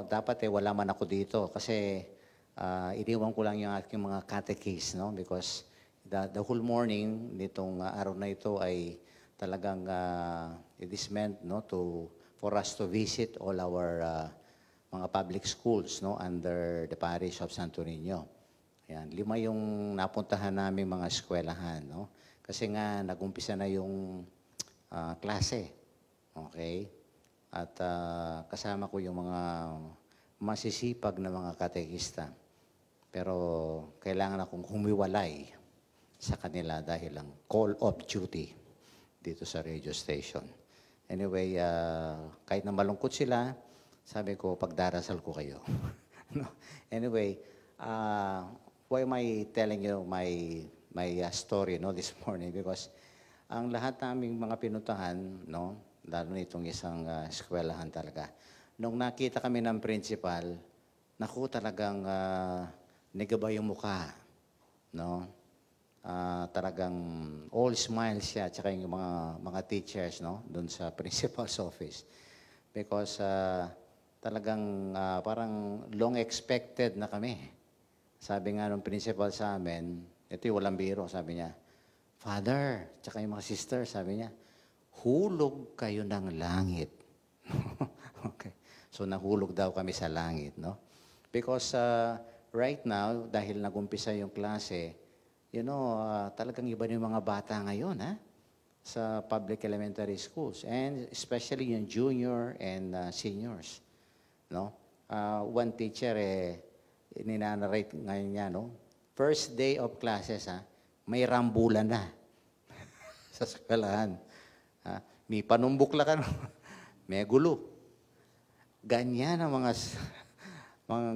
dapat wala man ako dito kasi iniwan ko lang yung aking mga catechist, no? Because the whole morning nitong araw na ito ay talagang it is meant, no, for us to visit all our mga public schools, no, under the parish of Santo Niño. Ayan, 5 yung napuntahan namin mga eskwelahan, no? Kasi nga nagumpisa na yung klase. Okay? At kasama ko yung mga masisipag na mga katekista. Pero kailangan akong humiwalay sa kanila dahil lang call of duty dito sa radio station. Anyway, kahit na malungkot sila, sabi ko, pagdarasal ko kayo. No? Anyway, why am I telling you my story, no, this morning? Because ang lahat naming mga pinuntahan, no, lalo na itong isang eskwelahan talaga, nung nakita kami ng principal, naku, talagang nagaba yung mukha, no? Talagang all smiles siya, tsaka yung mga teachers, no, doon sa principal's office. Because talagang parang long expected na kami. Sabi nga ng principal sa amin, ito yung walang biro, sabi niya, Father, tsaka yung mga sister, sabi niya, hulog kayo ng langit. Okay. So nahulog daw kami sa langit, no? Because right now, dahil nagumpisa yung klase, talagang iba na yung mga bata ngayon, sa public elementary schools, and especially yung junior and seniors, no? One teacher, ninanarrate ngayon niya, no? First day of classes, may rambulan na sa eskwelahan. May panumbukla ka, no? May gulo. Ganyan ang mga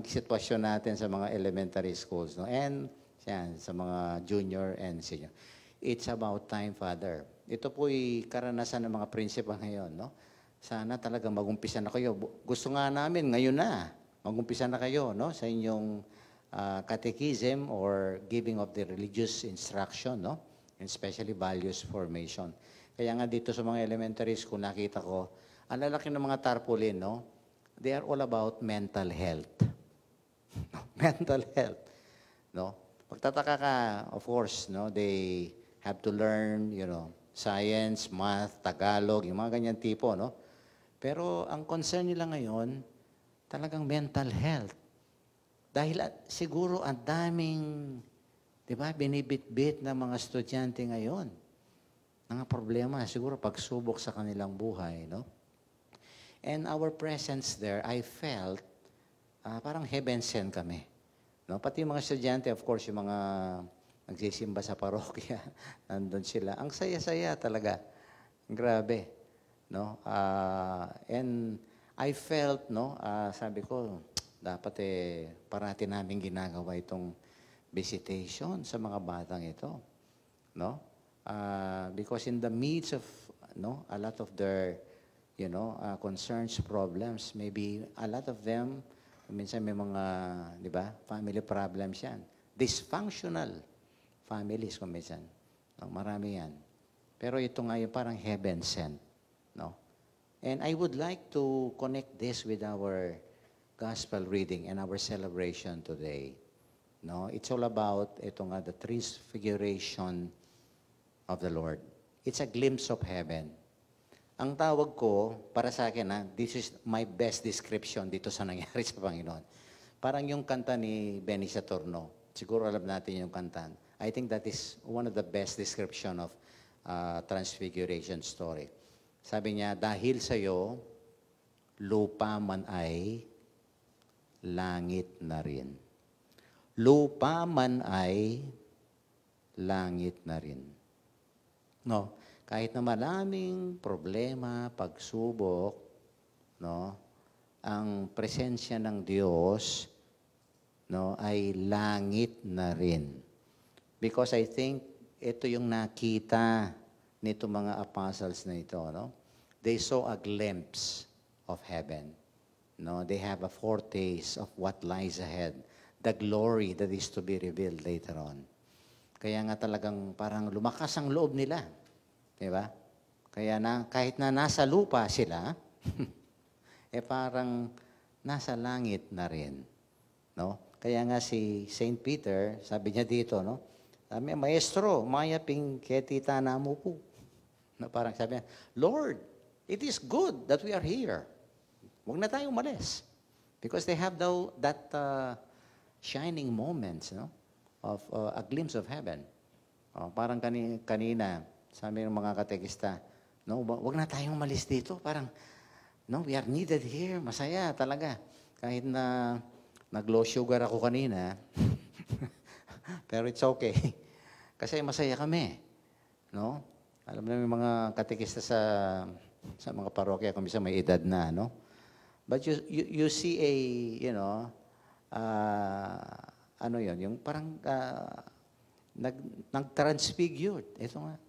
sitwasyon natin sa mga elementary schools, no? And yan, sa mga junior and senior. It's about time, Father. Ito po'y karanasan ng mga principal ngayon, no? Sana talaga mag-umpisa na kayo. Gusto nga namin ngayon na mag-umpisa na kayo, no, sa inyong catechism or giving of the religious instruction, no? And especially values formation. Kaya nga dito sa mga elementary school, nakita ko, ang lalaki ng mga tarpaulin, no? They are all about mental health. Mental health, no? Pagtataka ka, of course, no, they have to learn, science, math, Tagalog, yung mga ganyan tipo, no? Pero ang concern nila ngayon, talagang mental health. Dahil siguro ang daming, di ba, binibit-bit ng mga estudyante ngayon. Mga problema, siguro pagsubok sa kanilang buhay, no? And our presence there, I felt, parang heaven sent kami. No? Pati yung mga estudyante, of course, yung mga nagsisimba sa parokya, nandun sila. Ang saya-saya talaga. Grabe. No? And I felt, no, sabi ko, dapat parati namin ginagawa itong visitation sa mga batang ito. No? Because in the midst of, no, a lot of their, concerns, problems, maybe a lot of them, minsan may mga, di ba, family problems yan. Dysfunctional families kung minsan. No, marami yan. Pero ito nga yung parang heaven sent. No? And I would like to connect this with our gospel reading and our celebration today. No? It's all about ito nga, the transfiguration of the Lord. It's a glimpse of heaven. Ang tawag ko, para sa akin, this is my best description dito sa nangyari sa Panginoon. Parang yung kanta ni Benny Saturno. Siguro alam natin yung kanta. I think that is one of the best description of transfiguration story. Sabi niya, dahil sa'yo, lupa man ay langit na rin. Lupa man ay langit na rin. No? Kahit na maraming problema, pagsubok, no, ang presensya ng Diyos, no, ay langit na rin. Because I think ito yung nakita nito mga apostles na ito, no? They saw a glimpse of heaven. No, they have a foretaste of what lies ahead, the glory that is to be revealed later on. Kaya nga talagang parang lumakas ang loob nila. Diba? Kaya kahit na nasa lupa sila, parang nasa langit na rin. No? Kaya nga si Saint Peter, sabi niya dito, no? Sabi niya, Maestro, mayaping ketita na mo po. No, parang sabi niya, Lord, it is good that we are here. Huwag na tayong umalis. Because they have that shining moments, no? Of a glimpse of heaven. Parang kanina, sabi ng mga katekista, no, wag na tayong umalis dito. Parang, no, we are needed here. Masaya talaga. Kahit na nag-low sugar ako kanina, pero it's okay. Kasi masaya kami. No? Alam namin yung mga katekista sa mga parokya, kung minsan may edad na, no? But you see a, you know, ano yun, yung parang nag-transfigured. Ito nga.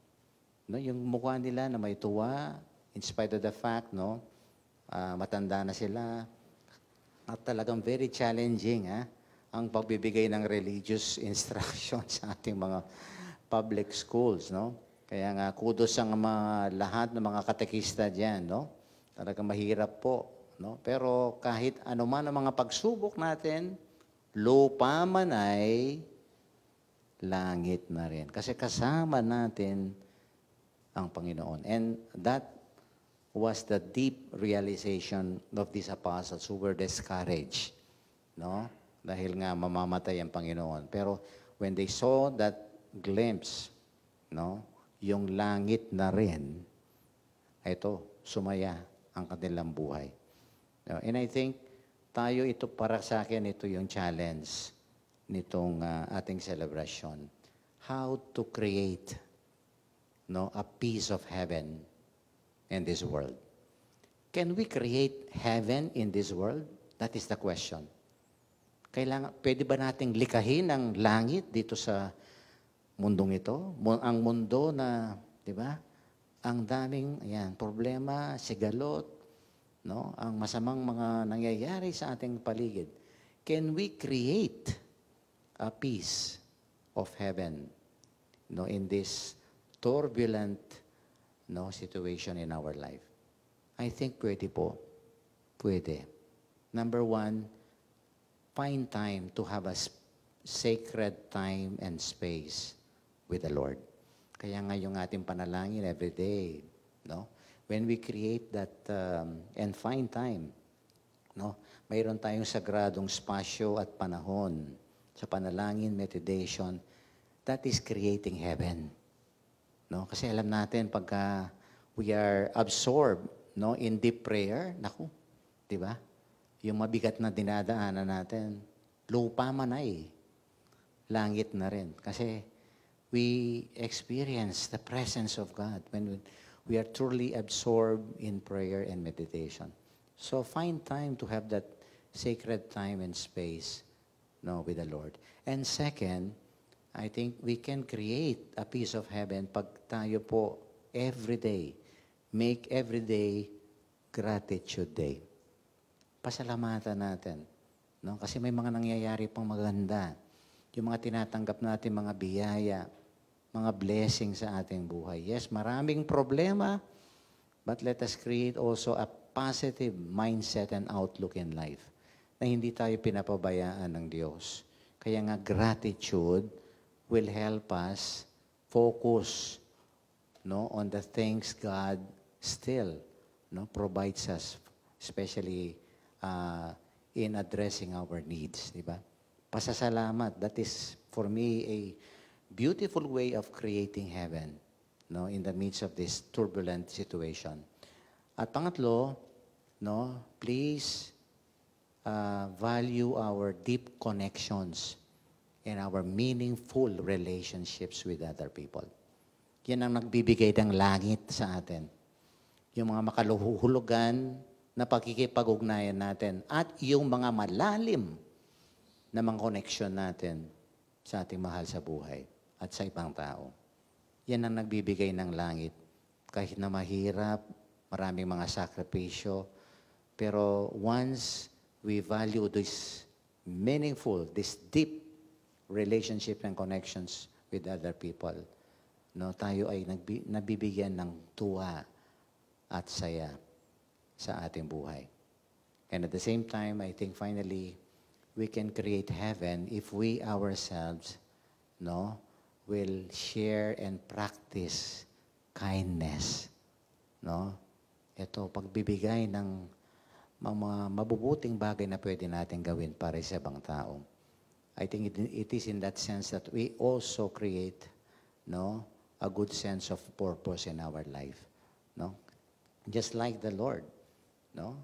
No, yung mukha nila na may tuwa, in spite of the fact, no, matanda na sila. At talagang very challenging, ang pagbibigay ng religious instruction sa ating mga public schools, no? Kaya nga, kudos ang mga lahat ng mga katekista diyan, no? Talagang mahirap po, no? Pero kahit ano man ang mga pagsubok natin, lupa man ay langit na rin. Kasi kasama natin ang Panginoon. And that was the deep realization of these apostles who were discouraged. No? Dahil nga mamamatay ang Panginoon. Pero when they saw that glimpse, no, yung langit na rin, ito, sumaya ang kanilang buhay. No? And I think, tayo ito, para sa akin, ito yung challenge nitong ating celebration. How to create, no, a piece of heaven in this world. Can we create heaven in this world? That is the question. Pwede ba nating likahin ang langit dito sa mundong ito? Ang mundo na, di ba? Ang daming, problema, sigalot, no? Ang masamang mga nangyayari sa ating paligid. Can we create a piece of heaven, no, in this turbulent, no, situation in our life? I think pwede po. Pwede. Number one, find time to have a sacred time and space with the Lord. Kaya nga yung ating panalangin every day, no? When we create that and find time, no? Mayroon tayong sagradong spasyo at panahon sa panalangin, meditation, that is creating heaven. No? Kasi alam natin pagka we are absorbed, no, in deep prayer, naku, di ba? Yung mabigat na dinadaanan natin, lupa man ay, langit na rin. Kasi we experience the presence of God when we are truly absorbed in prayer and meditation. So find time to have that sacred time and space, no, with the Lord. And second, I think we can create a piece of heaven pag tayo po every day, make every day gratitude day. Pasalamatan natin. No? Kasi may mga nangyayari pang maganda. Yung mga tinatanggap natin, mga biyaya, mga blessing sa ating buhay. Yes, maraming problema, but let us create also a positive mindset and outlook in life na hindi tayo pinapabayaan ng Diyos. Kaya nga gratitude will help us focus, no, on the things God still, no, provides us, especially in addressing our needs, di ba? Pasasalamat, that is for me a beautiful way of creating heaven, no, in the midst of this turbulent situation. At pangatlo, no, please value our deep connections and our meaningful relationships with other people. Yan ang nagbibigay ng langit sa atin. Yung mga makaluhulugan na pagkikipag-ugnayan natin at yung mga malalim na mga connection natin sa ating mahal sa buhay at sa ibang tao. Yan ang nagbibigay ng langit. Kahit na mahirap, maraming mga sakripisyo, pero once we value this meaningful, this deep relationship and connections with other people, no, tayo ay nabibigyan ng tuwa at saya sa ating buhay. And at the same time, I think finally, we can create heaven if we ourselves, no, will share and practice kindness, no? Ito, pagbibigay ng mga mabubuting bagay na pwede natin gawin para sa ibang tao. I think it is in that sense that we also create, no, a good sense of purpose in our life, no? Just like the Lord, no?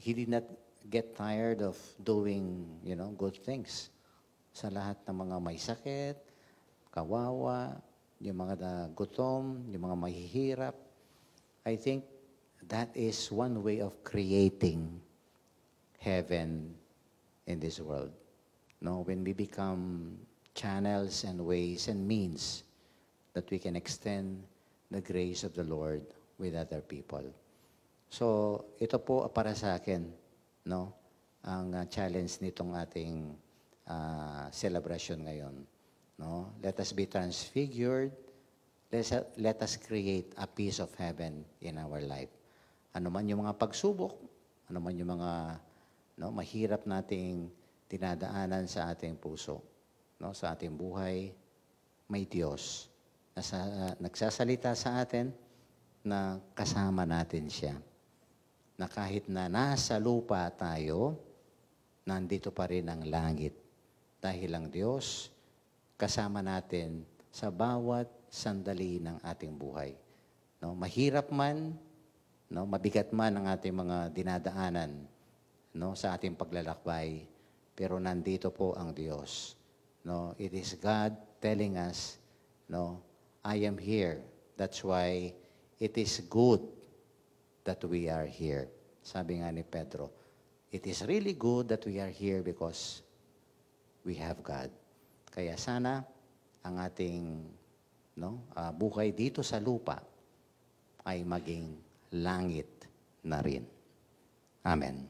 He did not get tired of doing, good things. Sa lahat ng mga may sakit, kawawa, yung mga gutom, yung mga mahihirap. I think that is one way of creating heaven in this world. No, when we become channels and ways and means that we can extend the grace of the Lord with other people. So, ito po para sa akin, no, ang challenge nitong ating celebration ngayon. No? Let us be transfigured. Let us create a piece of heaven in our life. Ano man yung mga pagsubok, ano man yung mga mahirap nating dinadaanan sa ating puso, sa ating buhay, may Diyos na nagsasalita sa atin na kasama natin siya. Na kahit na nasa lupa tayo, nandito pa rin ang langit. Dahil ang Diyos kasama natin sa bawat sandali ng ating buhay. No, mahirap man, mabigat man ang ating mga dinadaanan, sa ating paglalakbay, pero nandito po ang Diyos. No, it is God telling us, I am here. That's why it is good that we are here. Sabi nga ni Pedro, it is really good that we are here because we have God. Kaya sana ang ating buhay dito sa lupa ay maging langit na rin. Amen.